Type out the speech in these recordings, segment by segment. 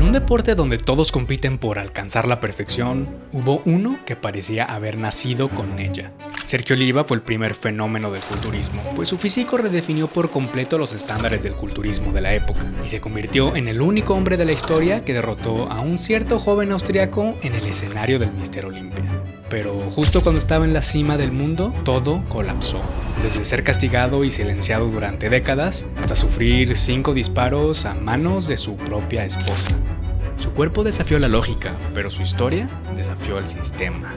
un deporte donde todos compiten por alcanzar la perfección, hubo uno que parecía haber nacido con ella. Sergio Oliva fue el primer fenómeno del culturismo, pues su físico redefinió por completo los estándares del culturismo de la época, y se convirtió en el único hombre de la historia que derrotó a un cierto joven austriaco en el escenario del Mister Olympia. Pero justo cuando estaba en la cima del mundo, todo colapsó. Desde ser castigado y silenciado durante décadas, hasta sufrir 5 disparos a manos de su propia esposa. Su cuerpo desafió la lógica, pero su historia desafió el sistema.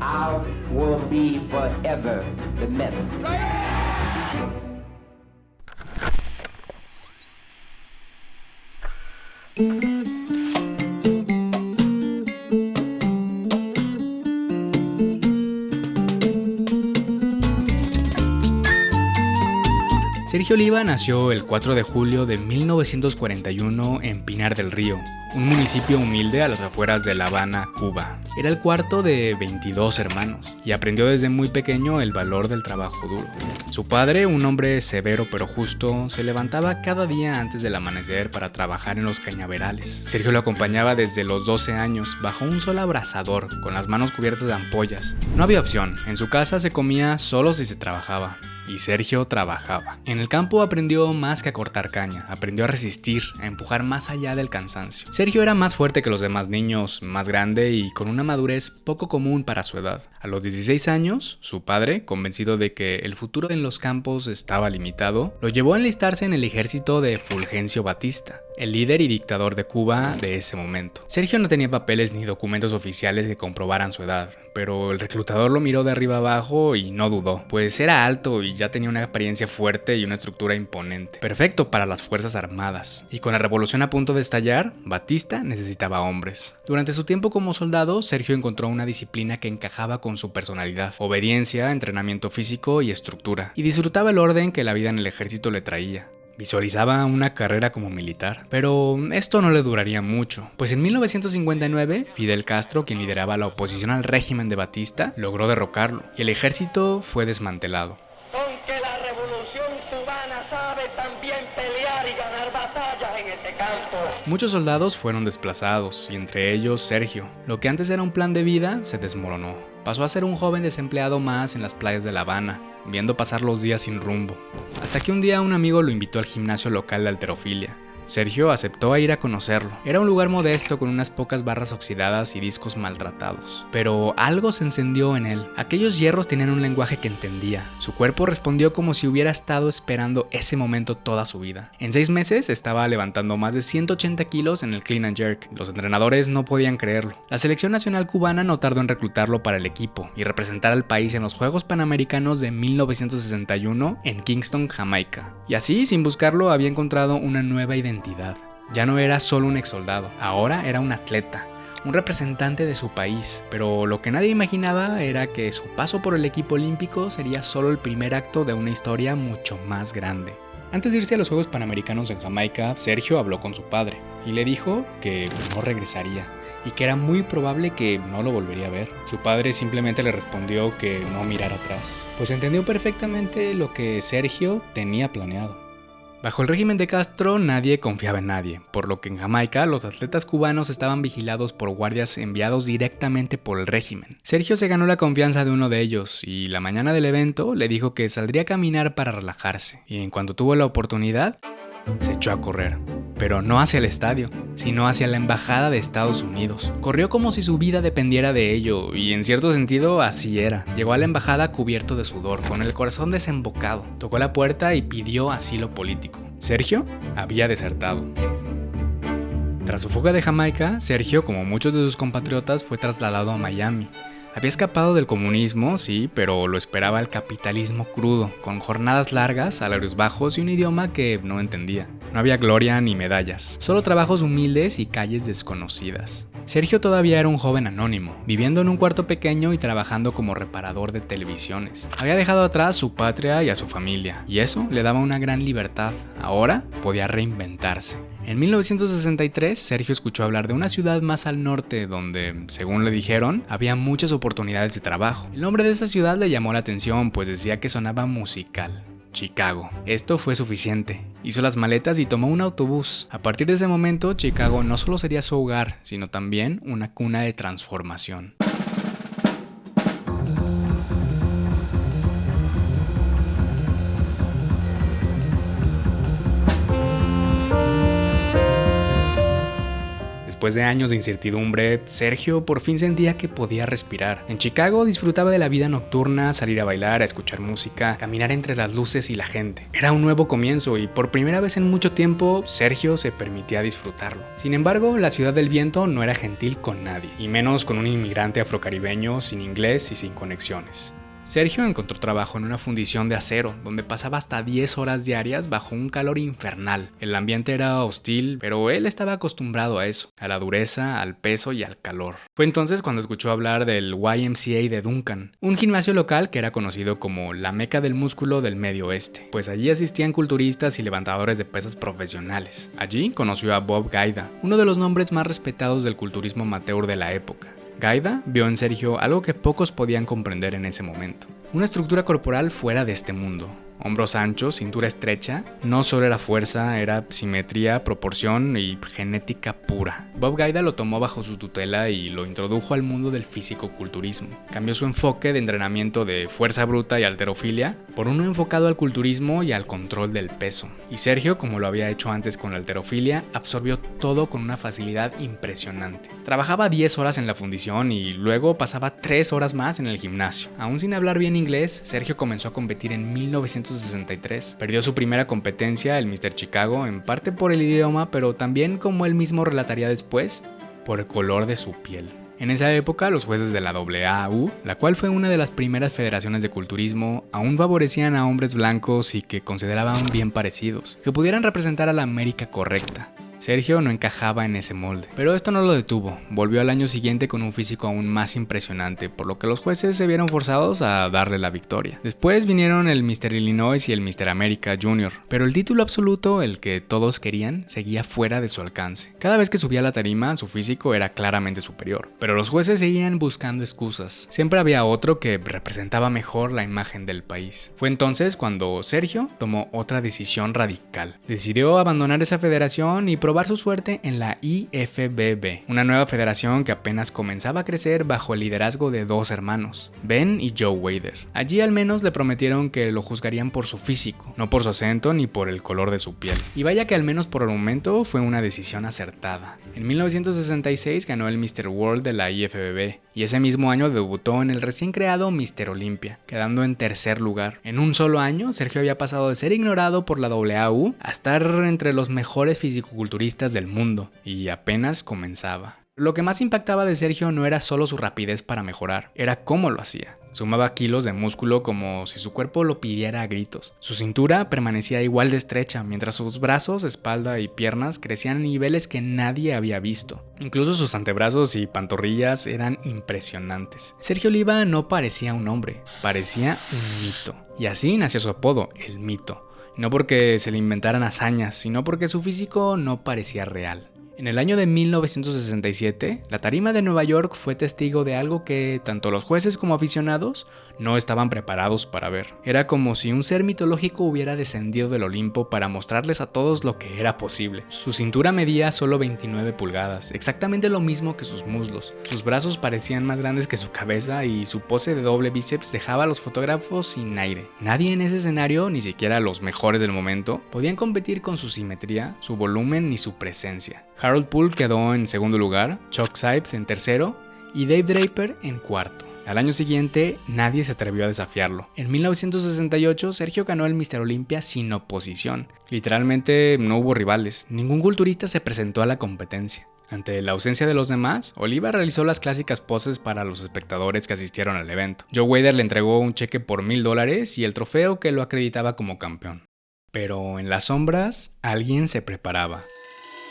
I will be forever the myth. Sergio Oliva nació el 4 de julio de 1941 en Pinar del Río, un municipio humilde a las afueras de La Habana, Cuba. Era el cuarto de 22 hermanos y aprendió desde muy pequeño el valor del trabajo duro. Su padre, un hombre severo pero justo, se levantaba cada día antes del amanecer para trabajar en los cañaverales. Sergio lo acompañaba desde los 12 años bajo un sol abrasador, con las manos cubiertas de ampollas. No había opción, en su casa se comía solo si se trabajaba. Y Sergio trabajaba. En el campo aprendió más que a cortar caña, aprendió a resistir, a empujar más allá del cansancio. Sergio era más fuerte que los demás niños, más grande y con una madurez poco común para su edad. A los 16 años, su padre, convencido de que el futuro en los campos estaba limitado, lo llevó a enlistarse en el ejército de Fulgencio Batista, el líder y dictador de Cuba de ese momento. Sergio no tenía papeles ni documentos oficiales que comprobaran su edad, pero el reclutador lo miró de arriba abajo y no dudó, pues era alto y ya tenía una apariencia fuerte y una estructura imponente, perfecto para las fuerzas armadas. Y con la revolución a punto de estallar, Batista necesitaba hombres. Durante su tiempo como soldado, Sergio encontró una disciplina que encajaba con su personalidad: obediencia, entrenamiento físico y estructura, y disfrutaba el orden que la vida en el ejército le traía. Visualizaba una carrera como militar, pero esto no le duraría mucho, pues en 1959 Fidel Castro, quien lideraba la oposición al régimen de Batista, logró derrocarlo y el ejército fue desmantelado. Aunque la revolución cubana sabe también pelear y ganar batallas en este campo. Muchos soldados fueron desplazados, y entre ellos Sergio. Lo que antes era un plan de vida se desmoronó. Pasó a ser un joven desempleado más en las playas de La Habana, viendo pasar los días sin rumbo. Hasta que un día un amigo lo invitó al gimnasio local de halterofilia. Sergio aceptó a ir a conocerlo. Era un lugar modesto con unas pocas barras oxidadas y discos maltratados. Pero algo se encendió en él. Aquellos hierros tenían un lenguaje que entendía. Su cuerpo respondió como si hubiera estado esperando ese momento toda su vida. En 6 meses estaba levantando más de 180 kilos en el clean and jerk. Los entrenadores no podían creerlo. La selección nacional cubana no tardó en reclutarlo para el equipo y representar al país en los Juegos Panamericanos de 1961 en Kingston, Jamaica. Y así, sin buscarlo, había encontrado una nueva identidad. Ya no era solo un exsoldado, ahora era un atleta, un representante de su país, pero lo que nadie imaginaba era que su paso por el equipo olímpico sería solo el primer acto de una historia mucho más grande. Antes de irse a los Juegos Panamericanos en Jamaica, Sergio habló con su padre y le dijo que no regresaría y que era muy probable que no lo volvería a ver. Su padre simplemente le respondió que no mirara atrás, pues entendió perfectamente lo que Sergio tenía planeado. Bajo el régimen de Castro nadie confiaba en nadie, por lo que en Jamaica los atletas cubanos estaban vigilados por guardias enviados directamente por el régimen. Sergio se ganó la confianza de uno de ellos y la mañana del evento le dijo que saldría a caminar para relajarse, y en cuanto tuvo la oportunidad, se echó a correr. Pero no hacia el estadio, sino hacia la embajada de Estados Unidos. Corrió como si su vida dependiera de ello, y en cierto sentido así era. Llegó a la embajada cubierto de sudor, con el corazón desembocado. Tocó la puerta y pidió asilo político. Sergio había desertado. Tras su fuga de Jamaica, Sergio, como muchos de sus compatriotas, fue trasladado a Miami. Había escapado del comunismo, sí, pero lo esperaba el capitalismo crudo, con jornadas largas, salarios bajos y un idioma que no entendía. No había gloria ni medallas, solo trabajos humildes y calles desconocidas. Sergio todavía era un joven anónimo, viviendo en un cuarto pequeño y trabajando como reparador de televisiones. Había dejado atrás su patria y a su familia, y eso le daba una gran libertad. Ahora podía reinventarse. En 1963, Sergio escuchó hablar de una ciudad más al norte donde, según le dijeron, había muchas oportunidades de trabajo. El nombre de esa ciudad le llamó la atención, pues decía que sonaba musical. Chicago. Esto fue suficiente. Hizo las maletas y tomó un autobús. A partir de ese momento, Chicago no solo sería su hogar, sino también una cuna de transformación. Después de años de incertidumbre, Sergio por fin sentía que podía respirar. En Chicago disfrutaba de la vida nocturna, salir a bailar, a escuchar música, caminar entre las luces y la gente. Era un nuevo comienzo y por primera vez en mucho tiempo, Sergio se permitía disfrutarlo. Sin embargo, la ciudad del viento no era gentil con nadie, y menos con un inmigrante afrocaribeño sin inglés y sin conexiones. Sergio encontró trabajo en una fundición de acero, donde pasaba hasta 10 horas diarias bajo un calor infernal. El ambiente era hostil, pero él estaba acostumbrado a eso, a la dureza, al peso y al calor. Fue entonces cuando escuchó hablar del YMCA de Duncan, un gimnasio local que era conocido como la meca del músculo del Medio Oeste, pues allí asistían culturistas y levantadores de pesas profesionales. Allí conoció a Bob Gaida, uno de los nombres más respetados del culturismo amateur de la época. Gaida vio en Sergio algo que pocos podían comprender en ese momento. Una estructura corporal fuera de este mundo. Hombros anchos, cintura estrecha, no solo era fuerza, era simetría, proporción y genética pura. Bob Gaida lo tomó bajo su tutela y lo introdujo al mundo del fisicoculturismo. Cambió su enfoque de entrenamiento de fuerza bruta y halterofilia por uno enfocado al culturismo y al control del peso. Y Sergio, como lo había hecho antes con la halterofilia, absorbió todo con una facilidad impresionante. Trabajaba 10 horas en la fundición y luego pasaba 3 horas más en el gimnasio. Aún sin hablar bien inglés, Sergio comenzó a competir en 1963. Perdió su primera competencia, el Mr. Chicago, en parte por el idioma, pero también, como él mismo relataría después, por el color de su piel. En esa época, los jueces de la AAU, la cual fue una de las primeras federaciones de culturismo, aún favorecían a hombres blancos y que consideraban bien parecidos, que pudieran representar a la América correcta. Sergio no encajaba en ese molde, pero esto no lo detuvo. Volvió al año siguiente con un físico aún más impresionante, por lo que los jueces se vieron forzados a darle la victoria. Después vinieron el Mr. Illinois y el Mr. America Jr., pero el título absoluto, el que todos querían, seguía fuera de su alcance. Cada vez que subía a la tarima, su físico era claramente superior, pero los jueces seguían buscando excusas. Siempre había otro que representaba mejor la imagen del país. Fue entonces cuando Sergio tomó otra decisión radical. Decidió abandonar esa federación y probar su suerte en la IFBB, una nueva federación que apenas comenzaba a crecer bajo el liderazgo de dos hermanos, Ben y Joe Weider. Allí al menos le prometieron que lo juzgarían por su físico, no por su acento ni por el color de su piel. Y vaya que al menos por el momento fue una decisión acertada. En 1966 ganó el Mr. World de la IFBB y ese mismo año debutó en el recién creado Mr. Olympia, quedando en tercer lugar. En un solo año, Sergio había pasado de ser ignorado por la AAU a estar entre los mejores fisicoculturistas del mundo, y apenas comenzaba. Lo que más impactaba de Sergio no era solo su rapidez para mejorar, era cómo lo hacía. Sumaba kilos de músculo como si su cuerpo lo pidiera a gritos. Su cintura permanecía igual de estrecha, mientras sus brazos, espalda y piernas crecían a niveles que nadie había visto. Incluso sus antebrazos y pantorrillas eran impresionantes. Sergio Oliva no parecía un hombre, parecía un mito. Y así nació su apodo, el mito. No porque se le inventaran hazañas, sino porque su físico no parecía real. En el año de 1967, la tarima de Nueva York fue testigo de algo que tanto los jueces como aficionados no estaban preparados para ver. Era como si un ser mitológico hubiera descendido del Olimpo para mostrarles a todos lo que era posible. Su cintura medía solo 29 pulgadas, exactamente lo mismo que sus muslos. Sus brazos parecían más grandes que su cabeza y su pose de doble bíceps dejaba a los fotógrafos sin aire. Nadie en ese escenario, ni siquiera los mejores del momento, podían competir con su simetría, su volumen ni su presencia. Harold Poole quedó en segundo lugar, Chuck Sipes en tercero y Dave Draper en cuarto. Al año siguiente, nadie se atrevió a desafiarlo. En 1968, Sergio ganó el Mr. Olympia sin oposición. Literalmente no hubo rivales, ningún culturista se presentó a la competencia. Ante la ausencia de los demás, Oliva realizó las clásicas poses para los espectadores que asistieron al evento. Joe Weider le entregó un cheque por $1,000 y el trofeo que lo acreditaba como campeón. Pero en las sombras, alguien se preparaba.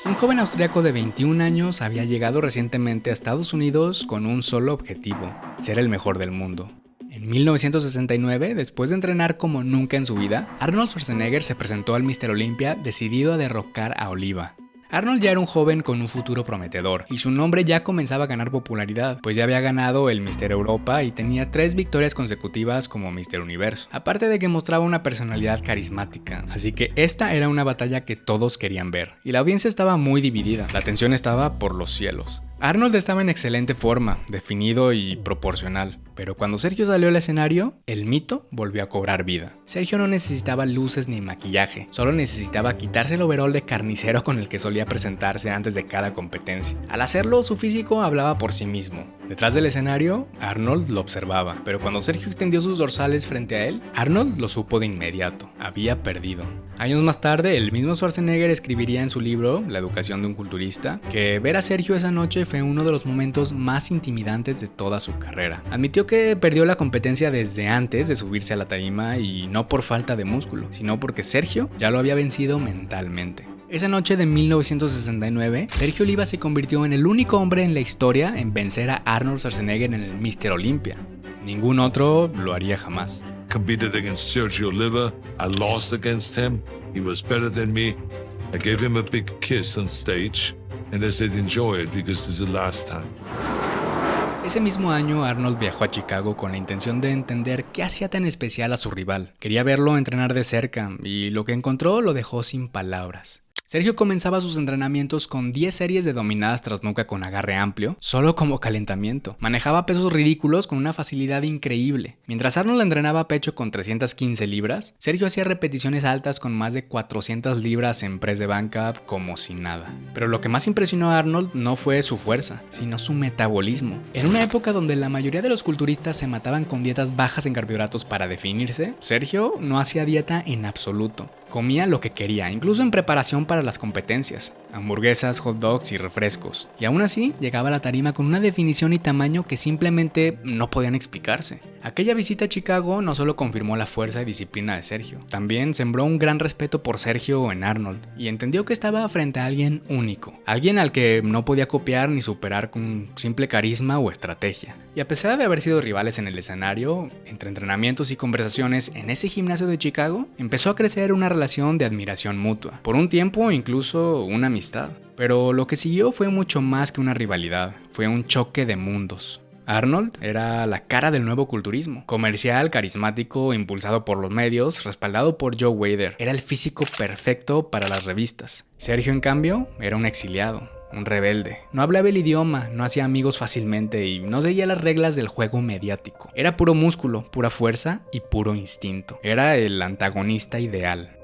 Un joven austriaco de 21 años había llegado recientemente a Estados Unidos con un solo objetivo: ser el mejor del mundo. En 1969, después de entrenar como nunca en su vida, Arnold Schwarzenegger se presentó al Mr. Olympia decidido a derrocar a Oliva. Arnold ya era un joven con un futuro prometedor, y su nombre ya comenzaba a ganar popularidad, pues ya había ganado el Mr. Europa y tenía 3 victorias consecutivas como Mr. Universo, aparte de que mostraba una personalidad carismática, así que esta era una batalla que todos querían ver, y la audiencia estaba muy dividida, la tensión estaba por los cielos. Arnold estaba en excelente forma, definido y proporcional, pero cuando Sergio salió al escenario, el mito volvió a cobrar vida. Sergio no necesitaba luces ni maquillaje, solo necesitaba quitarse el overol de carnicero con el que solía presentarse antes de cada competencia. Al hacerlo, su físico hablaba por sí mismo. Detrás del escenario, Arnold lo observaba, pero cuando Sergio extendió sus dorsales frente a él, Arnold lo supo de inmediato, había perdido. Años más tarde, el mismo Schwarzenegger escribiría en su libro, La educación de un culturista, que ver a Sergio esa noche fue uno de los momentos más intimidantes de toda su carrera. Admitió que perdió la competencia desde antes de subirse a la tarima y no por falta de músculo, sino porque Sergio ya lo había vencido mentalmente. Esa noche de 1969, Sergio Oliva se convirtió en el único hombre en la historia en vencer a Arnold Schwarzenegger en el Mr. Olympia. Ningún otro lo haría jamás. Competed against Sergio Oliva. I lost against him. He was better than me. I gave him a big kiss on stage, and I said, enjoy it because this is the last time. Ese mismo año, Arnold viajó a Chicago con la intención de entender qué hacía tan especial a su rival. Quería verlo entrenar de cerca, y lo que encontró lo dejó sin palabras. Sergio comenzaba sus entrenamientos con 10 series de dominadas tras nuca con agarre amplio, solo como calentamiento. Manejaba pesos ridículos con una facilidad increíble. Mientras Arnold entrenaba pecho con 315 libras, Sergio hacía repeticiones altas con más de 400 libras en press de banca como si nada. Pero lo que más impresionó a Arnold no fue su fuerza, sino su metabolismo. En una época donde la mayoría de los culturistas se mataban con dietas bajas en carbohidratos para definirse, Sergio no hacía dieta en absoluto. Comía lo que quería, incluso en preparación para las competencias, hamburguesas, hot dogs y refrescos, y aún así llegaba a la tarima con una definición y tamaño que simplemente no podían explicarse. Aquella visita a Chicago no solo confirmó la fuerza y disciplina de Sergio, también sembró un gran respeto por Sergio en Arnold, y entendió que estaba frente a alguien único, alguien al que no podía copiar ni superar con un simple carisma o estrategia. Y a pesar de haber sido rivales en el escenario, entre entrenamientos y conversaciones en ese gimnasio de Chicago, empezó a crecer una relación de admiración mutua, por un tiempo incluso una amistad. Pero lo que siguió fue mucho más que una rivalidad, fue un choque de mundos. Arnold era la cara del nuevo culturismo, comercial, carismático, impulsado por los medios, respaldado por Joe Weider. Era el físico perfecto para las revistas. Sergio, en cambio, era un exiliado, un rebelde. No hablaba el idioma, no hacía amigos fácilmente y no seguía las reglas del juego mediático. Era puro músculo, pura fuerza y puro instinto. Era el antagonista ideal.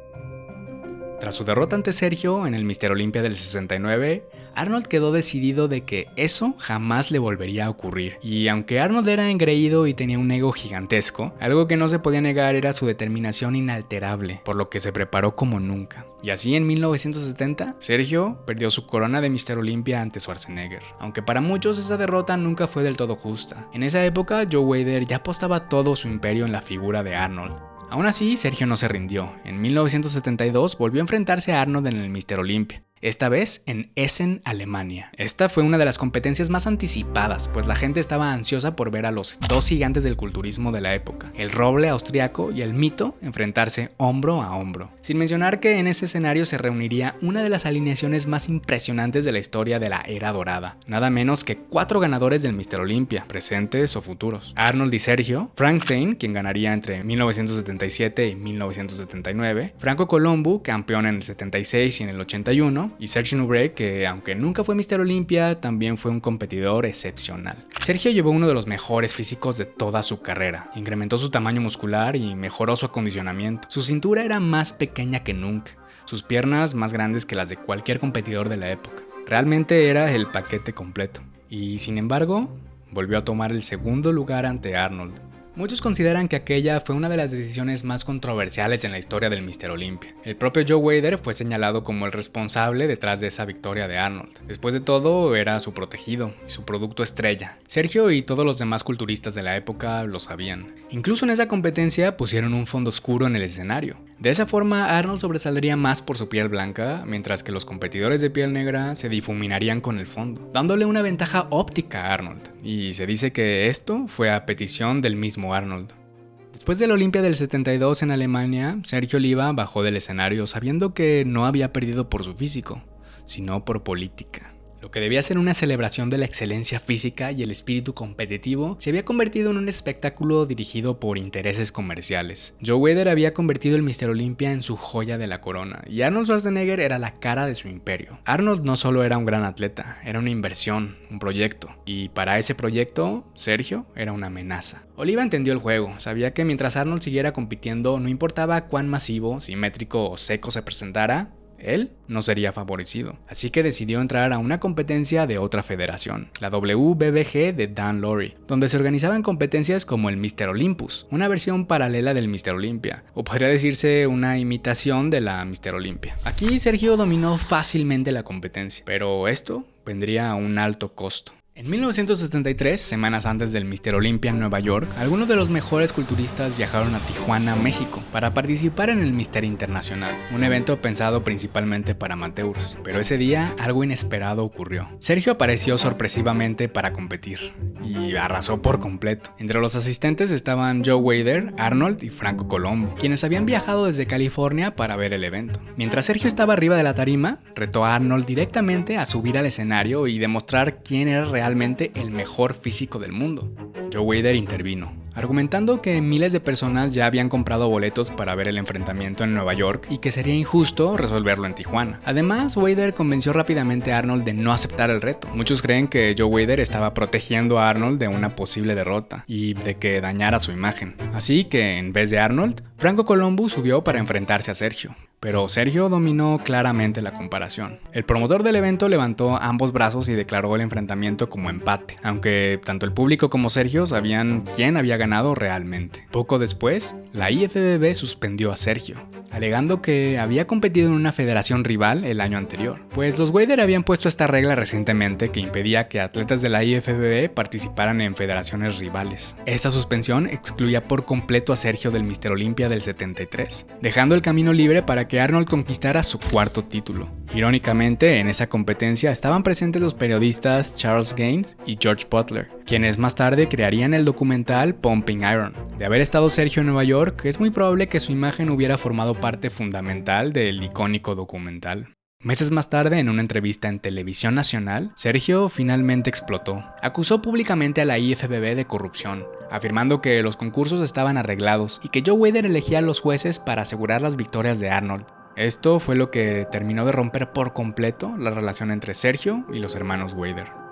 Tras su derrota ante Sergio en el Mr. Olympia del 69, Arnold quedó decidido de que eso jamás le volvería a ocurrir. Y aunque Arnold era engreído y tenía un ego gigantesco, algo que no se podía negar era su determinación inalterable, por lo que se preparó como nunca. Y así en 1970, Sergio perdió su corona de Mr. Olympia ante Schwarzenegger. Aunque para muchos esa derrota nunca fue del todo justa. En esa época, Joe Weider ya apostaba todo su imperio en la figura de Arnold. Aún así, Sergio no se rindió. En 1972 volvió a enfrentarse a Arnold en el Mr. Olympia, esta vez en Essen, Alemania. Esta fue una de las competencias más anticipadas, pues la gente estaba ansiosa por ver a los dos gigantes del culturismo de la época, el roble austriaco y el mito, enfrentarse hombro a hombro. Sin mencionar que en ese escenario se reuniría una de las alineaciones más impresionantes de la historia de la era dorada, nada menos que 4 ganadores del Mr. Olympia, presentes o futuros: Arnold y Sergio, Frank Zane, quien ganaría entre 1977 y 1979, Franco Colombo, campeón en el 76 y en el 81, y Serge Nubret, que aunque nunca fue Mr. Olympia, también fue un competidor excepcional. Sergio llevó uno de los mejores físicos de toda su carrera, incrementó su tamaño muscular y mejoró su acondicionamiento. Su cintura era más pequeña que nunca, sus piernas más grandes que las de cualquier competidor de la época. Realmente era el paquete completo. Y sin embargo, volvió a tomar el segundo lugar ante Arnold. Muchos consideran que aquella fue una de las decisiones más controversiales en la historia del Mr. Olympia. El propio Joe Weider fue señalado como el responsable detrás de esa victoria de Arnold. Después de todo, era su protegido y su producto estrella. Sergio y todos los demás culturistas de la época lo sabían. Incluso en esa competencia pusieron un fondo oscuro en el escenario. De esa forma, Arnold sobresaldría más por su piel blanca, mientras que los competidores de piel negra se difuminarían con el fondo, dándole una ventaja óptica a Arnold. Y se dice que esto fue a petición del mismo Arnold. Después del Olympia del 72 en Alemania, Sergio Oliva bajó del escenario sabiendo que no había perdido por su físico, sino por política. Lo que debía ser una celebración de la excelencia física y el espíritu competitivo se había convertido en un espectáculo dirigido por intereses comerciales. Joe Weider había convertido el Mr. Olympia en su joya de la corona y Arnold Schwarzenegger era la cara de su imperio. Arnold no solo era un gran atleta, era una inversión, un proyecto, y para ese proyecto, Sergio era una amenaza. Oliva entendió el juego, sabía que mientras Arnold siguiera compitiendo, no importaba cuán masivo, simétrico o seco se presentara, él no sería favorecido, así que decidió entrar a una competencia de otra federación, la WBBG de Dan Laurie, donde se organizaban competencias como el Mr. Olympus, una versión paralela del Mr. Olympia, o podría decirse una imitación de la Mr. Olympia. Aquí Sergio dominó fácilmente la competencia, pero esto vendría a un alto costo. En 1973, semanas antes del Mr. Olympia en Nueva York, algunos de los mejores culturistas viajaron a Tijuana, México, para participar en el Mr. Internacional, un evento pensado principalmente para amateurs. Pero ese día, algo inesperado ocurrió. Sergio apareció sorpresivamente para competir, y arrasó por completo. Entre los asistentes estaban Joe Weider, Arnold y Franco Colombo, quienes habían viajado desde California para ver el evento. Mientras Sergio estaba arriba de la tarima, retó a Arnold directamente a subir al escenario y demostrar quién era realmente el mejor físico del mundo. Joe Weider intervino, argumentando que miles de personas ya habían comprado boletos para ver el enfrentamiento en Nueva York y que sería injusto resolverlo en Tijuana. Además, Weider convenció rápidamente a Arnold de no aceptar el reto. Muchos creen que Joe Weider estaba protegiendo a Arnold de una posible derrota y de que dañara su imagen. Así que, en vez de Arnold, Franco Colombo subió para enfrentarse a Sergio. Pero Sergio dominó claramente la comparación. El promotor del evento levantó ambos brazos y declaró el enfrentamiento como empate, aunque tanto el público como Sergio sabían quién había ganado realmente. Poco después, la IFBB suspendió a Sergio, alegando que había competido en una federación rival el año anterior, pues los Weider habían puesto esta regla recientemente que impedía que atletas de la IFBB participaran en federaciones rivales. Esa suspensión excluía por completo a Sergio del Mr. Olympia del 73, dejando el camino libre para que Arnold conquistara su cuarto título. Irónicamente, en esa competencia estaban presentes los periodistas Charles Gaines y George Butler, quienes más tarde crearían el documental Pumping Iron. De haber estado Sergio en Nueva York, es muy probable que su imagen hubiera formado parte fundamental del icónico documental. Meses más tarde, en una entrevista en Televisión Nacional, Sergio finalmente explotó. Acusó públicamente a la IFBB de corrupción, afirmando que los concursos estaban arreglados y que Joe Weider elegía a los jueces para asegurar las victorias de Arnold. Esto fue lo que terminó de romper por completo la relación entre Sergio y los hermanos Weider.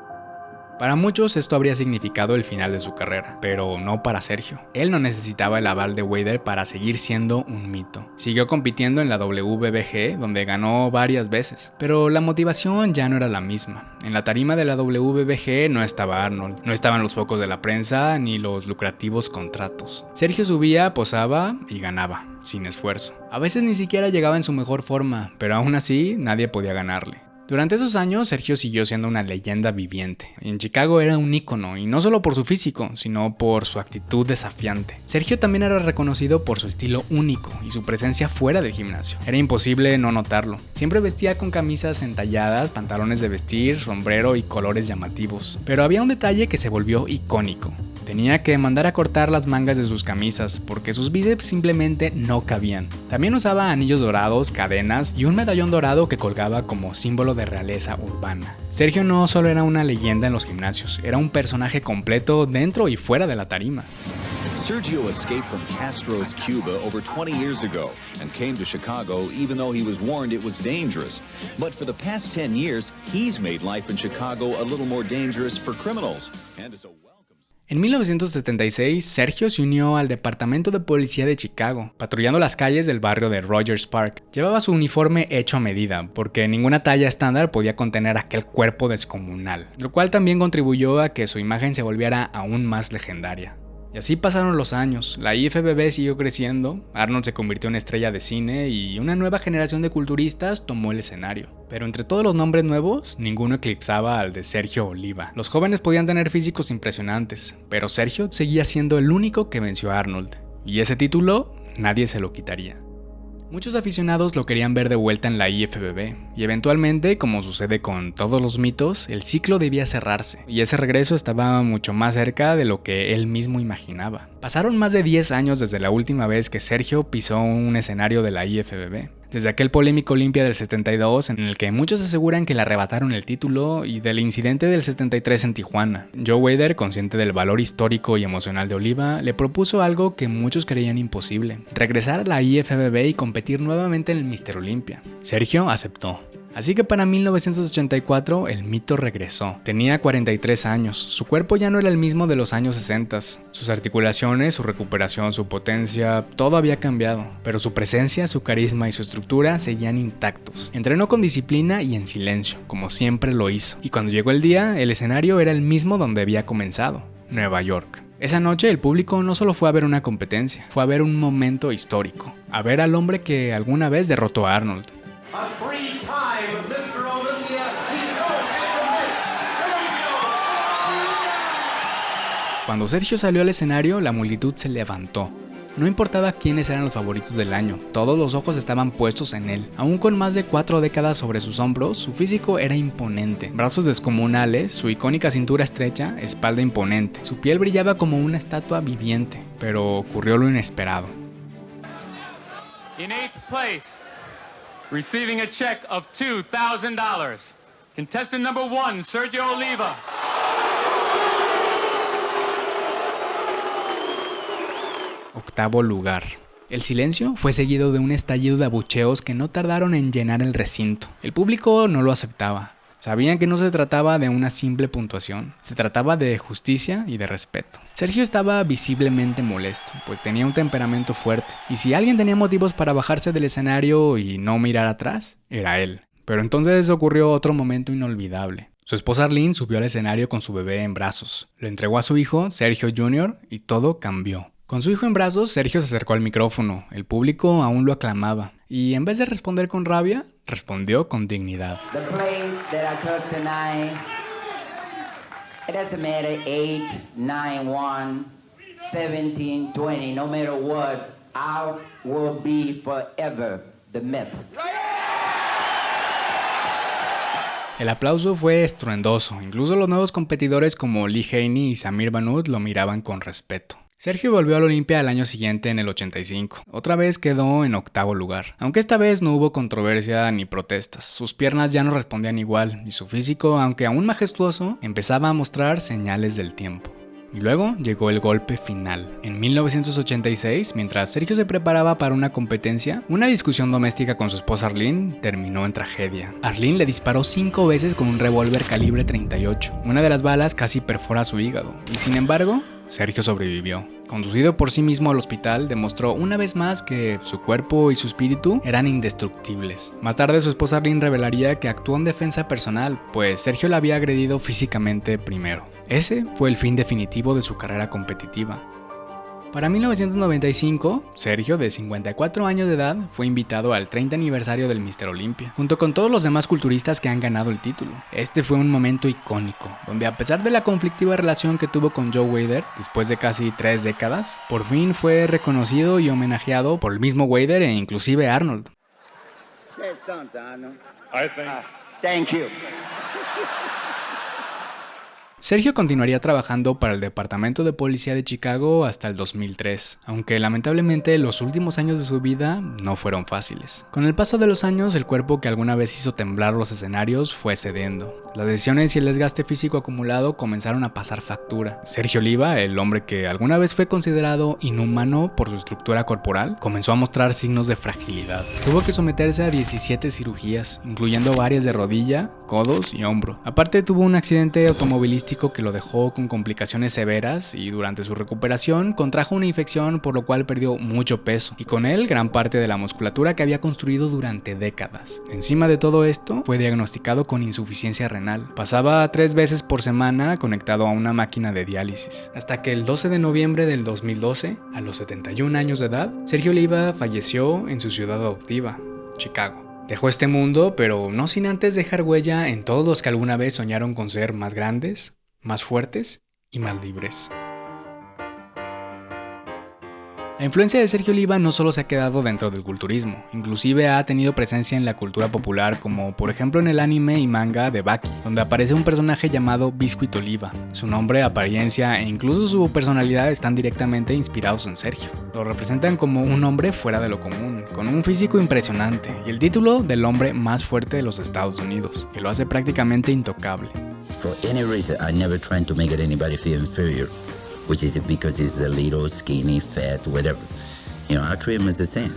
Para muchos esto habría significado el final de su carrera, pero no para Sergio. Él no necesitaba el aval de Weider para seguir siendo un mito. Siguió compitiendo en la WBBG, donde ganó varias veces, pero la motivación ya no era la misma. En la tarima de la WBBG no estaba Arnold, no estaban los focos de la prensa ni los lucrativos contratos. Sergio subía, posaba y ganaba, sin esfuerzo. A veces ni siquiera llegaba en su mejor forma, pero aún así nadie podía ganarle. Durante esos años, Sergio siguió siendo una leyenda viviente. En Chicago era un ícono, y no solo por su físico, sino por su actitud desafiante. Sergio también era reconocido por su estilo único y su presencia fuera del gimnasio. Era imposible no notarlo. Siempre vestía con camisas entalladas, pantalones de vestir, sombrero y colores llamativos. Pero había un detalle que se volvió icónico. Tenía que mandar a cortar las mangas de sus camisas porque sus bíceps simplemente no cabían. También usaba anillos dorados, cadenas y un medallón dorado que colgaba como símbolo de realeza urbana. Sergio no solo era una leyenda en los gimnasios, era un personaje completo dentro y fuera de la tarima. Sergio escaped from Castro's Cuba over 20 years ago and came to Chicago even though he was warned it was dangerous. But for the past 10 years, he's made life in Chicago a little more dangerous for criminals. And is a En 1976, Sergio se unió al Departamento de Policía de Chicago, patrullando las calles del barrio de Rogers Park. Llevaba su uniforme hecho a medida, porque ninguna talla estándar podía contener aquel cuerpo descomunal, lo cual también contribuyó a que su imagen se volviera aún más legendaria. Y así pasaron los años, la IFBB siguió creciendo, Arnold se convirtió en estrella de cine y una nueva generación de culturistas tomó el escenario. Pero entre todos los nombres nuevos, ninguno eclipsaba al de Sergio Oliva. Los jóvenes podían tener físicos impresionantes, pero Sergio seguía siendo el único que venció a Arnold. Y ese título, nadie se lo quitaría. Muchos aficionados lo querían ver de vuelta en la IFBB, y eventualmente, como sucede con todos los mitos, el ciclo debía cerrarse, y ese regreso estaba mucho más cerca de lo que él mismo imaginaba. Pasaron más de 10 años desde la última vez que Sergio pisó un escenario de la IFBB. Desde aquel polémico Olympia del 72, en el que muchos aseguran que le arrebataron el título, y del incidente del 73 en Tijuana. Joe Weider, consciente del valor histórico y emocional de Oliva, le propuso algo que muchos creían imposible: regresar a la IFBB y competir nuevamente en el Mr. Olympia. Sergio aceptó. Así que para 1984 el mito regresó. Tenía 43 años, su cuerpo ya no era el mismo de los años 60. Sus articulaciones, su recuperación, su potencia, todo había cambiado. Pero su presencia, su carisma y su estructura seguían intactos. Entrenó con disciplina y en silencio, como siempre lo hizo. Y cuando llegó el día, el escenario era el mismo donde había comenzado: Nueva York. Esa noche el público no solo fue a ver una competencia, fue a ver un momento histórico. A ver al hombre que alguna vez derrotó a Arnold. A three-time Mr. Olympia, he's known as the Sergio. Cuando Sergio salió al escenario, la multitud se levantó. No importaba quiénes eran los favoritos del año, todos los ojos estaban puestos en él. Aún con más de 4 décadas sobre sus hombros, su físico era imponente. Brazos descomunales, su icónica cintura estrecha, espalda imponente. Su piel brillaba como una estatua viviente, pero ocurrió lo inesperado. In 8th place, receiving a check of $2,000, contestant number 1, Sergio Oliva. Octavo lugar. El silencio fue seguido de un estallido de abucheos que no tardaron en llenar el recinto. El público no lo aceptaba. Sabían que no se trataba de una simple puntuación, se trataba de justicia y de respeto. Sergio estaba visiblemente molesto, pues tenía un temperamento fuerte, y si alguien tenía motivos para bajarse del escenario y no mirar atrás, era él. Pero entonces ocurrió otro momento inolvidable. Su esposa Arlene subió al escenario con su bebé en brazos, lo entregó a su hijo, Sergio Jr., y todo cambió. Con su hijo en brazos, Sergio se acercó al micrófono, el público aún lo aclamaba, y en vez de responder con rabia, respondió con dignidad. The place that I took tonight, it doesn't matter 8, 9, 1, 17, 20, no matter what, I will be forever the myth. El aplauso fue estruendoso, incluso los nuevos competidores como Lee Haney y Samir Bannout lo miraban con respeto. Sergio volvió al Olympia al año siguiente en el 85. Otra vez quedó en octavo lugar. Aunque esta vez no hubo controversia ni protestas. Sus piernas ya no respondían igual y su físico, aunque aún majestuoso, empezaba a mostrar señales del tiempo. Y luego llegó el golpe final. En 1986, mientras Sergio se preparaba para una competencia, una discusión doméstica con su esposa Arlene terminó en tragedia. Arlene le disparó 5 veces con un revólver calibre 38. Una de las balas casi perfora su hígado. Y sin embargo, Sergio sobrevivió. Conducido por sí mismo al hospital, demostró una vez más que su cuerpo y su espíritu eran indestructibles. Más tarde su esposa Arlene revelaría que actuó en defensa personal, pues Sergio la había agredido físicamente primero. Ese fue el fin definitivo de su carrera competitiva. Para 1995, Sergio, de 54 años de edad, fue invitado al 30 aniversario del Mr. Olympia, junto con todos los demás culturistas que han ganado el título. Este fue un momento icónico, donde a pesar de la conflictiva relación que tuvo con Joe Weider, después de casi 3 décadas, por fin fue reconocido y homenajeado por el mismo Weider e inclusive Arnold. Say something, Arnold. I think. Thank you. Sergio continuaría trabajando para el Departamento de Policía de Chicago hasta el 2003, aunque lamentablemente los últimos años de su vida no fueron fáciles. Con el paso de los años, el cuerpo que alguna vez hizo temblar los escenarios fue cediendo. Las lesiones y el desgaste físico acumulado comenzaron a pasar factura. Sergio Oliva, el hombre que alguna vez fue considerado inhumano por su estructura corporal, comenzó a mostrar signos de fragilidad. Tuvo que someterse a 17 cirugías, incluyendo varias de rodilla, codos y hombro. Aparte, tuvo un accidente automovilístico que lo dejó con complicaciones severas y durante su recuperación contrajo una infección, por lo cual perdió mucho peso y con él gran parte de la musculatura que había construido durante décadas. Encima de todo esto, fue diagnosticado con insuficiencia renal. Pasaba 3 veces por semana conectado a una máquina de diálisis. Hasta que el 12 de noviembre del 2012, a los 71 años de edad, Sergio Oliva falleció en su ciudad adoptiva, Chicago. Dejó este mundo, pero no sin antes dejar huella en todos los que alguna vez soñaron con ser más grandes, más fuertes y más libres. La influencia de Sergio Oliva no solo se ha quedado dentro del culturismo, inclusive ha tenido presencia en la cultura popular, como por ejemplo en el anime y manga de Baki, donde aparece un personaje llamado Biscuit Oliva. Su nombre, apariencia e incluso su personalidad están directamente inspirados en Sergio. Lo representan como un hombre fuera de lo común, con un físico impresionante y el título del hombre más fuerte de los Estados Unidos, que lo hace prácticamente intocable. For any reason, I never tried to make anybody feel inferior, which is because he's a little, skinny, fat, whatever. You know, I treat him as the same.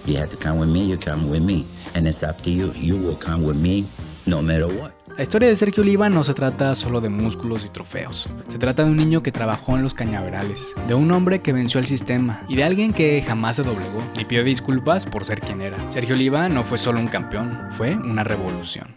You have to come with me, you come with me. And it's up to you. You will come with me no matter what. La historia de Sergio Oliva no se trata solo de músculos y trofeos. Se trata de un niño que trabajó en los cañaverales, de un hombre que venció el sistema y de alguien que jamás se doblegó y pidió disculpas por ser quien era. Sergio Oliva no fue solo un campeón, fue una revolución.